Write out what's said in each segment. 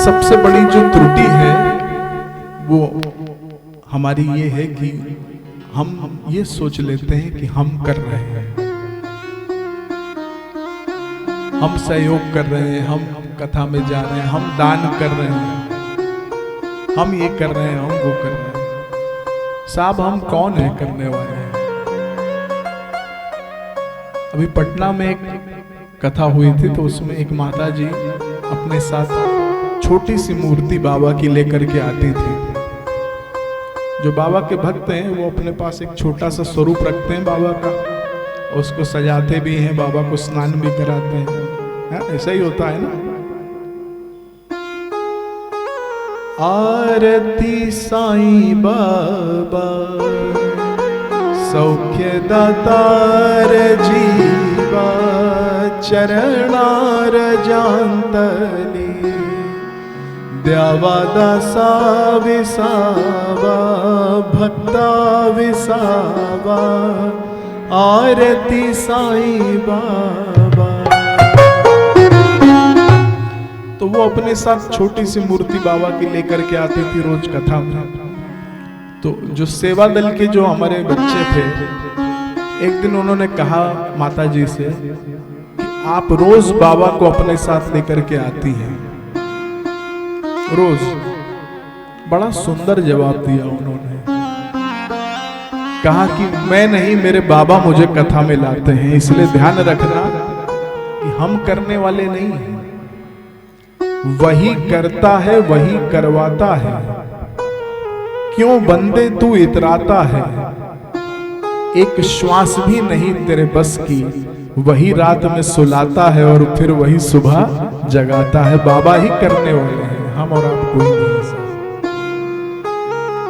सबसे बड़ी जो त्रुटि है वो हमारी ये है कि हम ये सोच लेते हैं कि हम कर रहे हैं, हम सहयोग कर रहे हैं, हम कथा में जा रहे हैं, हम दान कर रहे हैं, हम ये कर रहे हैं, हम वो कर रहे हैं। साहब हम कौन है करने वाले हैं? अभी पटना में एक कथा हुई थी तो उसमें एक माता जी अपने साथ छोटी सी मूर्ति बाबा की लेकर के आती थी। जो बाबा के भक्त हैं वो अपने पास एक छोटा सा स्वरूप रखते हैं बाबा का, उसको सजाते भी हैं, बाबा को स्नान भी कराते हैं। ऐसा ही होता है ना। आरती साईं बाबा सौख्य दातार जीवा चरणार जांतली द्यावा दासा विसावा भक्ता विसावा आरती साईं बाबा। तो वो अपने साथ छोटी सी मूर्ति बाबा की लेकर के आती थी रोज कथा में। तो जो सेवा दल के जो हमारे बच्चे थे, एक दिन उन्होंने कहा माता जी से कि आप रोज बाबा को अपने साथ लेकर के आती हैं, रोज। बड़ा सुंदर जवाब दिया उन्होंने। कहा कि मैं नहीं, मेरे बाबा मुझे कथा में लाते हैं, इसलिए ध्यान रखना कि हम करने वाले नहीं हैं, वही करता है, वही करवाता है। क्यों बंदे तू इतराता है, एक श्वास भी नहीं तेरे बस की, वही रात में सुलाता है और फिर वही सुबह जगाता है। बाबा ही करने वाले हैं, हम और आप कोई नहीं।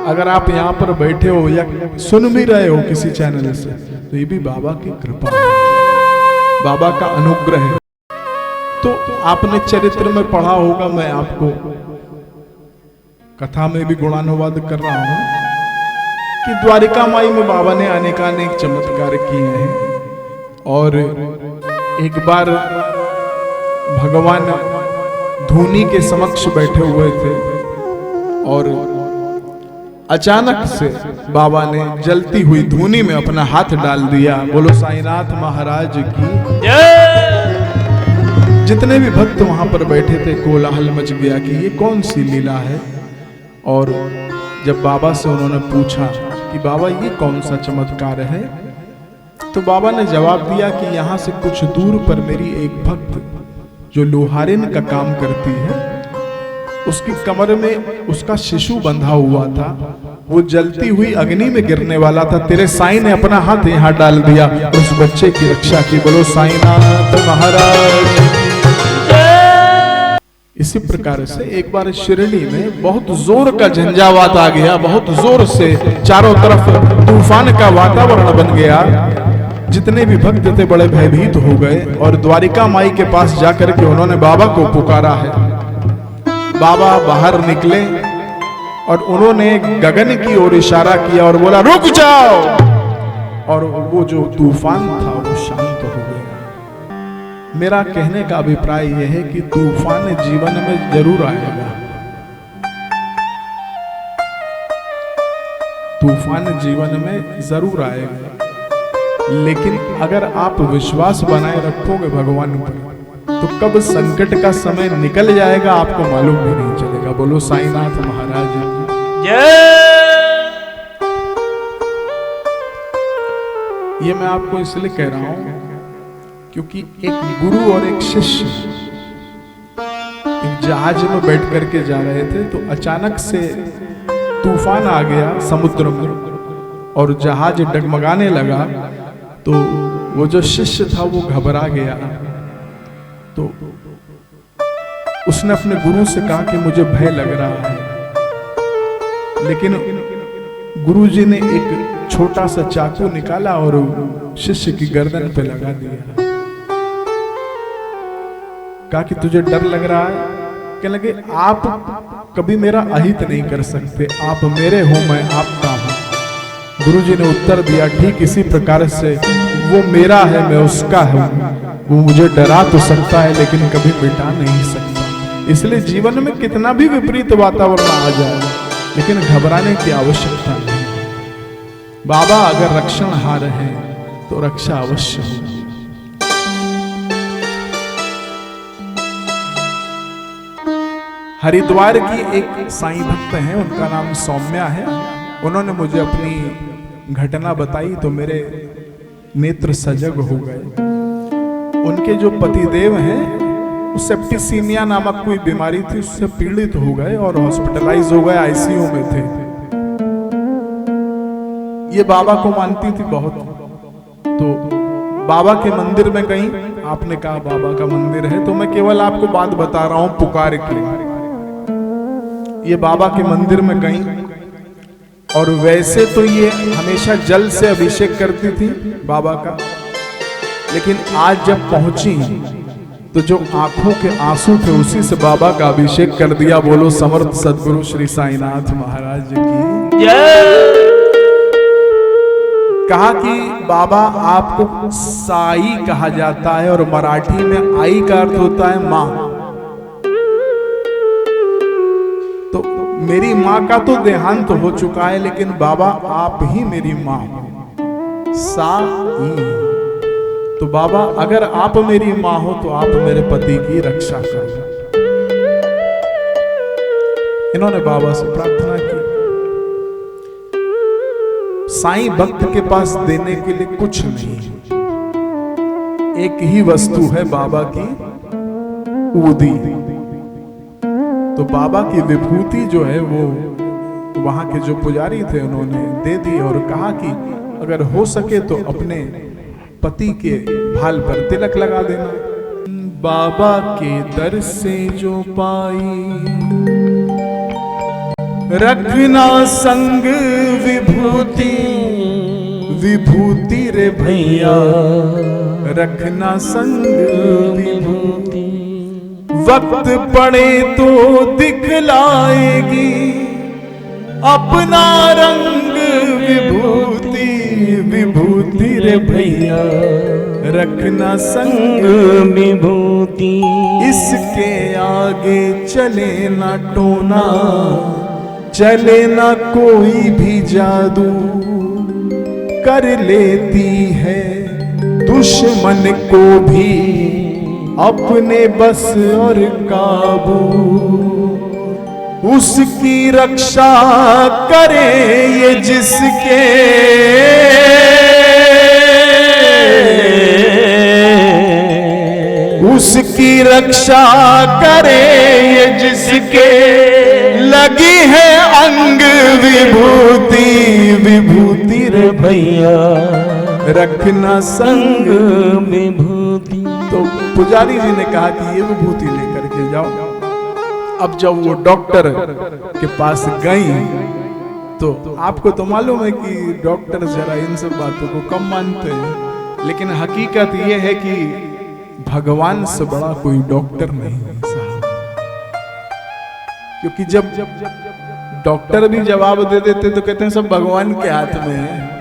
अगर आप यहाँ पर बैठे हो या सुन भी रहे हो किसी चैनल से, तो ये भी बाबा की कृपा है, बाबा का अनुग्रह है। तो आपने चरित्र में पढ़ा होगा, मैं आपको कथा में भी गुणानुवाद कर रहा हूं कि द्वारिका माई में बाबा ने अनेकानेक चमत्कार किए हैं। और एक बार भगवान धूनी के समक्ष बैठे हुए थे और अचानक से बाबा ने जलती हुई धूनी में अपना हाथ डाल दिया। बोलो साईनाथ महाराज की जय। जितने भी भक्त वहां पर बैठे थे, कोलाहल मच गया कि ये कौन सी लीला है। और जब बाबा से उन्होंने पूछा कि बाबा ये कौन सा चमत्कार है, तो बाबा ने जवाब दिया कि यहाँ से कुछ दूर पर मेरी एक भक्त जो लोहारिन का काम करती है, उसकी कमर में उसका शिशु बंधा हुआ था, वो जलती हुई अग्नि में गिरने वाला था। तेरे साईं ने अपना हाथ यहाँ डाल दिया और उस बच्चे की रक्षा की। बोलो साईनाथ महाराज। इसी प्रकार से एक बार शिरडी में बहुत जोर का झंझावात आ गया, बहुत जोर से चारों तरफ तूफान का वातावरण बन गया। जितने भी भक्त थे बड़े भयभीत हो गए और द्वारिका माई के पास जाकर के उन्होंने बाबा को पुकारा है। बाबा बाहर निकले और उन्होंने गगन की ओर इशारा किया और बोला रुक जाओ, और वो जो तूफान था वो शांत हो गया। मेरा कहने का अभिप्राय यह है कि तूफान जीवन में जरूर आएगा, तूफान जीवन में जरूर आएगा, लेकिन अगर आप विश्वास बनाए रखोगे भगवान पर, तो कब संकट का समय निकल जाएगा आपको मालूम भी नहीं चलेगा। बोलो साईनाथ महाराज जय। ये मैं आपको इसलिए कह रहा हूं क्योंकि एक गुरु और एक शिष्य एक जहाज में बैठ करके जा रहे थे, तो अचानक से तूफान आ गया समुद्र में और जहाज डगमगाने लगा। तो वो जो शिष्य था वो घबरा गया। तो उसने अपने गुरु से कहा कि मुझे भय लग रहा है, लेकिन गुरुजी ने एक छोटा सा चाकू निकाला और शिष्य की गर्दन पे लगा दिया। कहा कि तुझे डर लग रहा है? कहने लगे आप कभी मेरा अहित नहीं कर सकते, आप मेरे हो, मैं आपका हूं। गुरुजी ने उत्तर दिया ठीक इसी प्रकार से वो मेरा है, मैं उसका हूं। वो मुझे डरा तो सकता है लेकिन कभी मिटा नहीं सकता। इसलिए जीवन में कितना भी विपरीत वातावरण आ जाए, लेकिन घबराने की आवश्यकता नहीं। बाबा अगर रक्षणहार है तो रक्षा अवश्य होगी। हरिद्वार की एक साईं भक्त हैं, उनका नाम सौम्या है। उन्होंने मुझे अपनी घटना बताई तो मेरे नेत्र सजग हो गए। उनके जो पतिदेव हैं सेप्टिसीमिया नामक कोई बीमारी थी, उससे पीड़ित हो गए और हॉस्पिटलाइज हो गए, आईसीयू में थे। ये बाबा को मानती थी बहुत, तो बाबा के मंदिर में गई। आपने कहा बाबा का मंदिर है, तो मैं केवल आपको बात बता रहा हूं पुकार के। ये बाबा के मंदिर में गई और वैसे तो ये हमेशा जल से अभिषेक करती थी बाबा का, लेकिन आज जब पहुंची तो जो आंखों के आंसू थे उसी से बाबा का अभिषेक कर दिया। बोलो समर्थ सदगुरु श्री साईनाथ महाराज की जय। कहा कि बाबा आपको साई कहा जाता है और मराठी में आई का अर्थ होता है मां। तो मेरी मां का तो देहांत हो चुका है, लेकिन बाबा आप ही मेरी मां साई। तो बाबा अगर आप मेरी मां हो तो आप मेरे पति की रक्षा करो। इन्होंने बाबा से प्रार्थना की। साईं भक्त के पास देने के लिए कुछ नहीं, एक ही वस्तु है बाबा की ऊदी। तो बाबा की विभूति जो है वो वहां के जो पुजारी थे उन्होंने दे दी और कहा कि अगर हो सके तो अपने पति के भाल पर तिलक लगा देना। बाबा के दर से जो पाई रखना संग विभूति, विभूति रे भैया रखना संग विभूति। वक्त पड़े तो दिखलाएगी अपना रंग विभूति, विभूति रे भैया रखना संग विभूति। इसके आगे चले ना टोना, चले ना कोई भी जादू, कर लेती है दुश्मन को भी अपने बस और काबू। उसकी रक्षा करे ये जिसके उसकी रक्षा करे ये जिसके लगी है अंग विभूति, विभूति रे भैया रखना संग विभूति। तो पुजारी जी ने कहा कि ये विभूति लेकर के जाओ। अब जब वो डॉक्टर के पास गई तो आपको तो मालूम है कि डॉक्टर जरा इन सब बातों को कम मानते हैं, लेकिन हकीकत ये है कि भगवान से बड़ा कोई डॉक्टर नहीं है साहब। क्योंकि जब डॉक्टर भी जवाब दे देते तो कहते हैं सब भगवान के हाथ में है।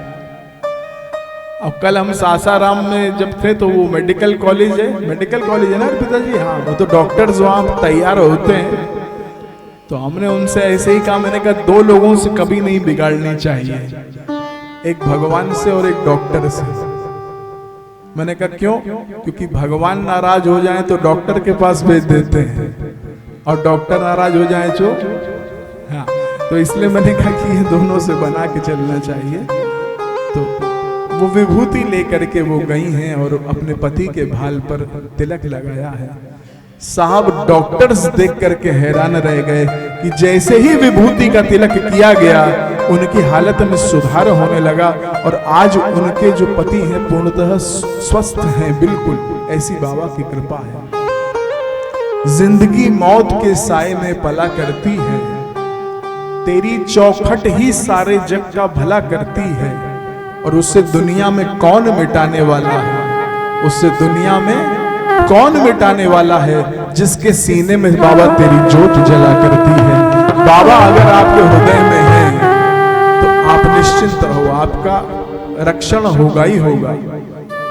अब कल हम सासाराम में जब थे तो वो मेडिकल कॉलेज है ना पिताजी, हाँ वो तो डॉक्टर्स वहाँ तैयार होते हैं। तो हमने उनसे ऐसे ही कहा, मैंने कहा दो लोगों से कभी नहीं बिगाड़नी चाहिए, एक भगवान से और एक डॉक्टर से। मैंने कहा क्यों? क्योंकि भगवान नाराज हो जाए तो डॉक्टर के पास भेज देते हैं और डॉक्टर नाराज हो जाए तो हाँ, तो इसलिए मैंने कहा कि ये दोनों से बना के चलना चाहिए। तो वो विभूति लेकर के वो गई हैं और अपने पति के भाल पर तिलक लगाया है। साहब डॉक्टर्स देख करके हैरान रह गए कि जैसे ही विभूति का तिलक किया गया उनकी हालत में सुधार होने लगा और आज उनके जो पति हैं पूर्णतः स्वस्थ हैं बिल्कुल। ऐसी बाबा की कृपा है। जिंदगी मौत के साए में पला करती है, तेरी चौखट ही सारे जग का भला करती है। और उससे दुनिया में कौन मिटाने वाला है, उससे दुनिया में कौन मिटाने वाला है जिसके सीने में बाबा तेरी जोत जला करती है। बाबा अगर आपके हृदय में है तो आप निश्चिंत रहो, आपका रक्षण होगा ही होगा।